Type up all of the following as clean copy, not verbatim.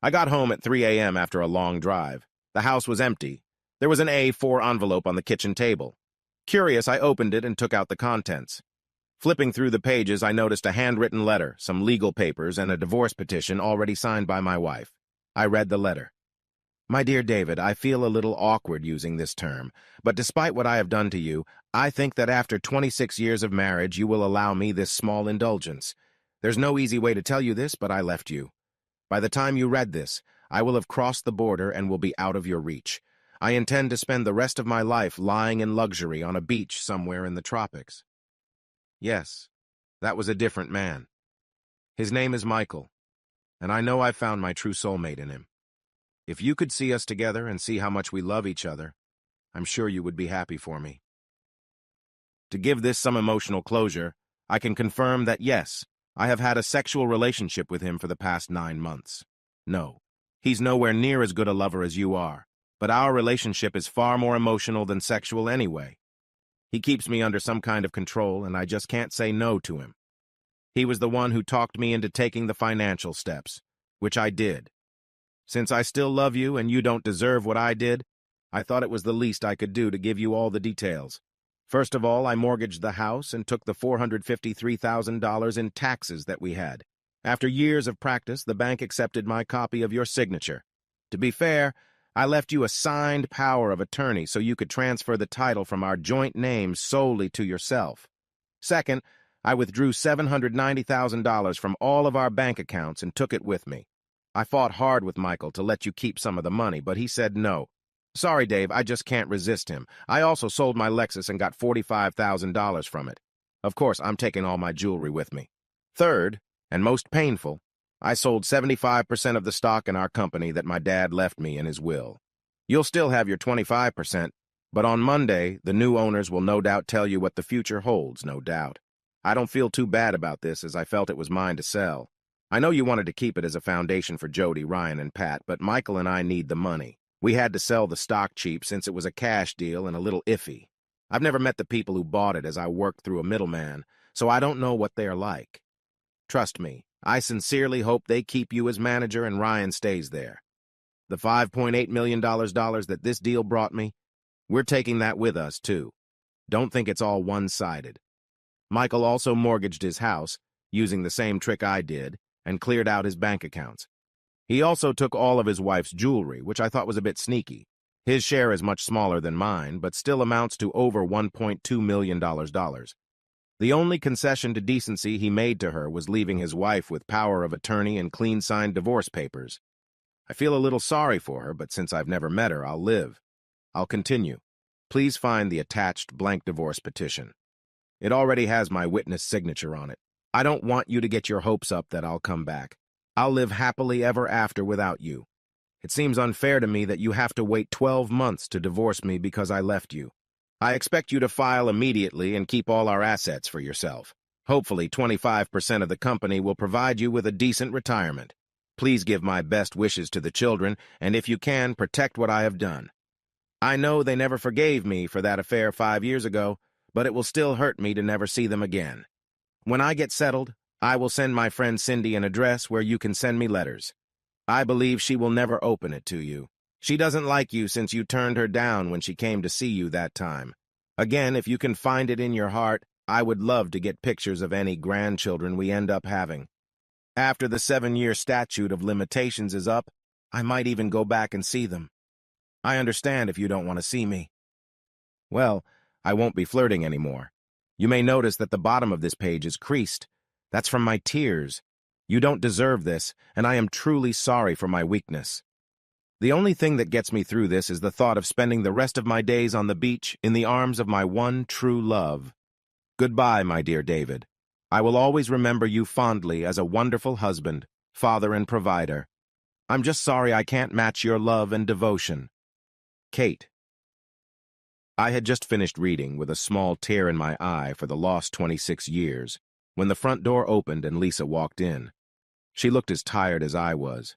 I got home at 3 a.m. after a long drive. The house was empty. There was an A4 envelope on the kitchen table. Curious, I opened it and took out the contents. Flipping through the pages, I noticed a handwritten letter, some legal papers, and a divorce petition already signed by my wife. I read the letter. My dear David, I feel a little awkward using this term, but despite what I have done to you, I think that after 26 years of marriage, you will allow me this small indulgence. There's no easy way to tell you this, but I left you. By the time you read this, I will have crossed the border and will be out of your reach. I intend to spend the rest of my life lying in luxury on a beach somewhere in the tropics. Yes, that was a different man. His name is Michael, and I know I've found my true soulmate in him. If you could see us together and see how much we love each other, I'm sure you would be happy for me. To give this some emotional closure, I can confirm that yes, I have had a sexual relationship with him for the past 9 months. No, he's nowhere near as good a lover as you are, but our relationship is far more emotional than sexual anyway. He keeps me under some kind of control, and I just can't say no to him. He was the one who talked me into taking the financial steps, which I did. Since I still love you and you don't deserve what I did, I thought it was the least I could do to give you all the details. First of all, I mortgaged the house and took the $453,000 in taxes that we had. After years of practice, the bank accepted my copy of your signature. To be fair, I left you a signed power of attorney so you could transfer the title from our joint names solely to yourself. Second, I withdrew $790,000 from all of our bank accounts and took it with me. I fought hard with Michael to let you keep some of the money, but he said no. Sorry, Dave, I just can't resist him. I also sold my Lexus and got $45,000 from it. Of course, I'm taking all my jewelry with me. Third, and most painful, I sold 75% of the stock in our company that my dad left me in his will. You'll still have your 25%, but on Monday, the new owners will no doubt tell you what the future holds, no doubt. I don't feel too bad about this, as I felt it was mine to sell. I know you wanted to keep it as a foundation for Jody, Ryan, and Pat, but Michael and I need the money. We had to sell the stock cheap since it was a cash deal and a little iffy. I've never met the people who bought it, as I worked through a middleman, so I don't know what they are like. Trust me, I sincerely hope they keep you as manager and Ryan stays there. The $5.8 million that this deal brought me, we're taking that with us, too. Don't think it's all one-sided. Michael also mortgaged his house, using the same trick I did, and cleared out his bank accounts. He also took all of his wife's jewelry, which I thought was a bit sneaky. His share is much smaller than mine, but still amounts to over $1.2 million. The only concession to decency he made to her was leaving his wife with power of attorney and clean-signed divorce papers. I feel a little sorry for her, but since I've never met her, I'll live. I'll continue. Please find the attached blank divorce petition. It already has my witness signature on it. I don't want you to get your hopes up that I'll come back. I'll live happily ever after without you. It seems unfair to me that you have to wait 12 months to divorce me because I left you. I expect you to file immediately and keep all our assets for yourself. Hopefully, 25% of the company will provide you with a decent retirement. Please give my best wishes to the children, and if you can, protect what I have done. I know they never forgave me for that affair 5 years ago, but it will still hurt me to never see them again. When I get settled, I will send my friend Cindy an address where you can send me letters. I believe she will never open it to you. She doesn't like you since you turned her down when she came to see you that time. Again, if you can find it in your heart, I would love to get pictures of any grandchildren we end up having. After the 7-year statute of limitations is up, I might even go back and see them. I understand if you don't want to see me. Well, I won't be flirting anymore. You may notice that the bottom of this page is creased. That's from my tears. You don't deserve this, and I am truly sorry for my weakness. The only thing that gets me through this is the thought of spending the rest of my days on the beach in the arms of my one true love. Goodbye, my dear David. I will always remember you fondly as a wonderful husband, father, and provider. I'm just sorry I can't match your love and devotion. Kate. I had just finished reading with a small tear in my eye for the lost 26 years when the front door opened and Lisa walked in. She looked as tired as I was.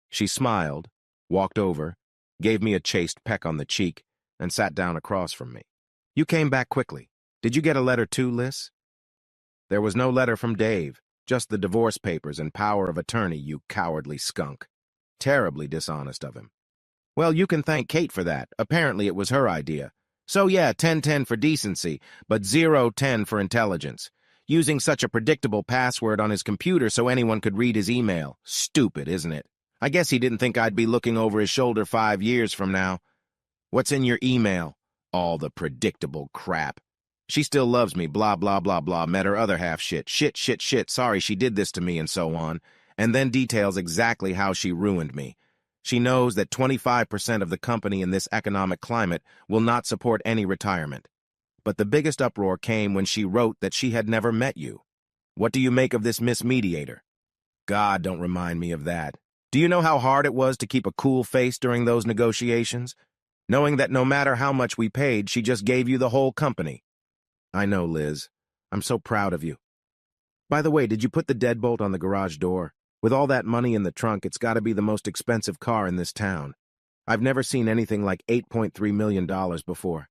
She smiled, walked over, gave me a chaste peck on the cheek, and sat down across from me. You came back quickly. Did you get a letter too, Liz? There was no letter from Dave, just the divorce papers and power of attorney, you cowardly skunk. Terribly dishonest of him. Well, you can thank Kate for that. Apparently it was her idea. So yeah, 10-10 for decency, but 0-10 for intelligence. Using such a predictable password on his computer so anyone could read his email. Stupid, isn't it? I guess he didn't think I'd be looking over his shoulder 5 years from now. What's in your email? All the predictable crap. She still loves me, blah, blah, blah, blah, met her other half shit, sorry she did this to me, and so on. And then details exactly how she ruined me. She knows that 25% of the company in this economic climate will not support any retirement. But the biggest uproar came when she wrote that she had never met you. What do you make of this Miss Mediator? God, don't remind me of that. Do you know how hard it was to keep a cool face during those negotiations? Knowing that no matter how much we paid, she just gave you the whole company. I know, Liz. I'm so proud of you. By the way, did you put the deadbolt on the garage door? With all that money in the trunk, it's got to be the most expensive car in this town. I've never seen anything like $8.3 million before.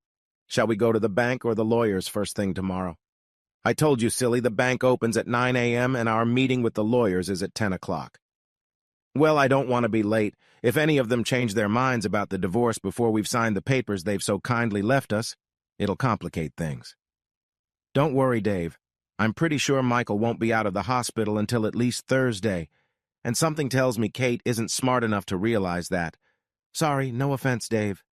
Shall we go to the bank or the lawyers first thing tomorrow? I told you, silly, the bank opens at 9 a.m. and our meeting with the lawyers is at 10 o'clock. Well, I don't want to be late. If any of them change their minds about the divorce before we've signed the papers they've so kindly left us, it'll complicate things. Don't worry, Dave. I'm pretty sure Michael won't be out of the hospital until at least Thursday, and something tells me Kate isn't smart enough to realize that. Sorry, no offense, Dave.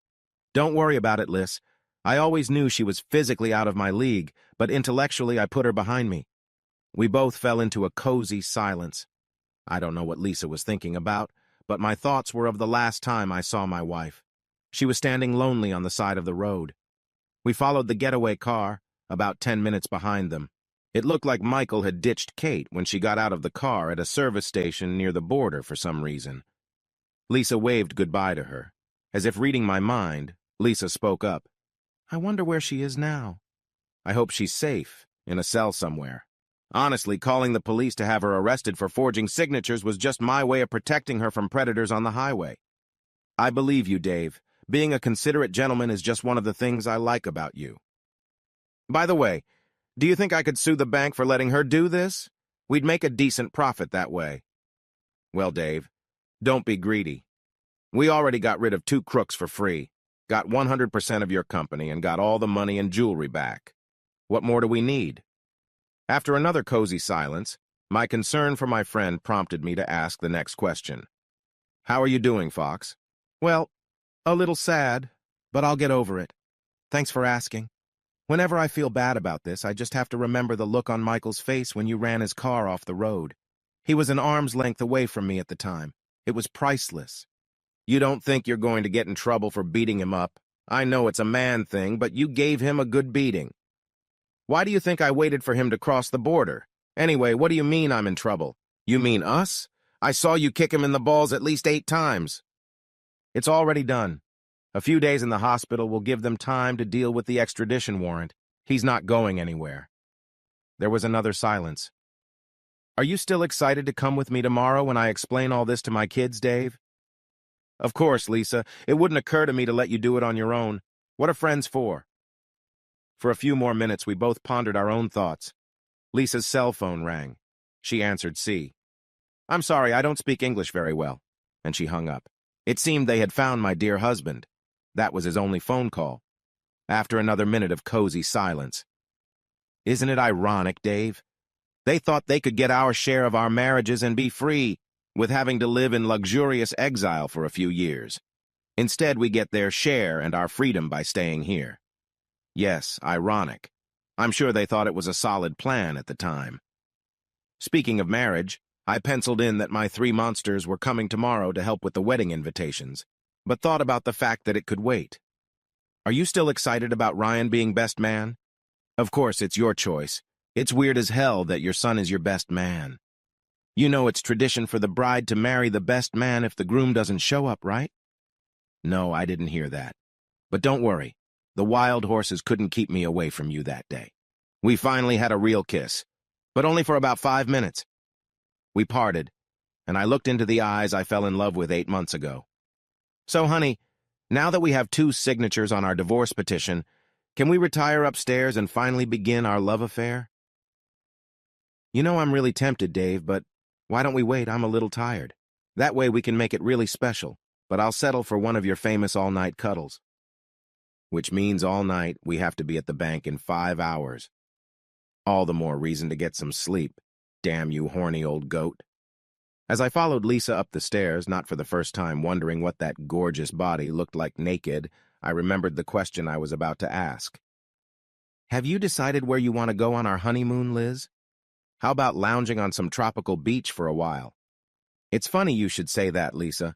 Don't worry about it, Liz. I always knew she was physically out of my league, but intellectually I put her behind me. We both fell into a cozy silence. I don't know what Lisa was thinking about, but my thoughts were of the last time I saw my wife. She was standing lonely on the side of the road. We followed the getaway car, about 10 minutes behind them. It looked like Michael had ditched Kate when she got out of the car at a service station near the border for some reason. Lisa waved goodbye to her. As if reading my mind, Lisa spoke up. I wonder where she is now. I hope she's safe, in a cell somewhere. Honestly, calling the police to have her arrested for forging signatures was just my way of protecting her from predators on the highway. I believe you, Dave. Being a considerate gentleman is just one of the things I like about you. By the way, do you think I could sue the bank for letting her do this? We'd make a decent profit that way. Well, Dave, don't be greedy. We already got rid of 2 crooks for free, got 100% of your company, and got all the money and jewelry back. What more do we need? After another cozy silence, my concern for my friend prompted me to ask the next question. How are you doing, Fox? Well, a little sad, but I'll get over it. Thanks for asking. Whenever I feel bad about this, I just have to remember the look on Michael's face when you ran his car off the road. He was an arm's length away from me at the time. It was priceless. You don't think you're going to get in trouble for beating him up? I know it's a man thing, but you gave him a good beating. Why do you think I waited for him to cross the border? Anyway, what do you mean I'm in trouble? You mean us? I saw you kick him in the balls at least 8 times. It's already done. A few days in the hospital will give them time to deal with the extradition warrant. He's not going anywhere. There was another silence. Are you still excited to come with me tomorrow when I explain all this to my kids, Dave? Of course, Lisa. It wouldn't occur to me to let you do it on your own. What are friends for? For a few more minutes, we both pondered our own thoughts. Lisa's cell phone rang. She answered C. I'm sorry, I don't speak English very well. And she hung up. It seemed they had found my dear husband. That was his only phone call. After another minute of cozy silence. Isn't it ironic, Dave? They thought they could get our share of our marriages and be free, with having to live in luxurious exile for a few years. Instead, we get their share and our freedom by staying here. Yes, ironic. I'm sure they thought it was a solid plan at the time. Speaking of marriage, I penciled in that my 3 monsters were coming tomorrow to help with the wedding invitations, but thought about the fact that it could wait. Are you still excited about Ryan being best man? Of course, it's your choice. It's weird as hell that your son is your best man. You know it's tradition for the bride to marry the best man if the groom doesn't show up, right? No, I didn't hear that. But don't worry. The wild horses couldn't keep me away from you that day. We finally had a real kiss, but only for about 5 minutes. We parted, and I looked into the eyes I fell in love with 8 months ago. So, honey, now that we have 2 signatures on our divorce petition, can we retire upstairs and finally begin our love affair? You know I'm really tempted, Dave, but why don't we wait? I'm a little tired. That way we can make it really special, but I'll settle for one of your famous all-night cuddles. Which means all night we have to be at the bank in 5 hours. All the more reason to get some sleep. Damn you, horny old goat. As I followed Lisa up the stairs, not for the first time wondering what that gorgeous body looked like naked, I remembered the question I was about to ask. Have you decided where you want to go on our honeymoon, Liz? How about lounging on some tropical beach for a while? It's funny you should say that, Lisa.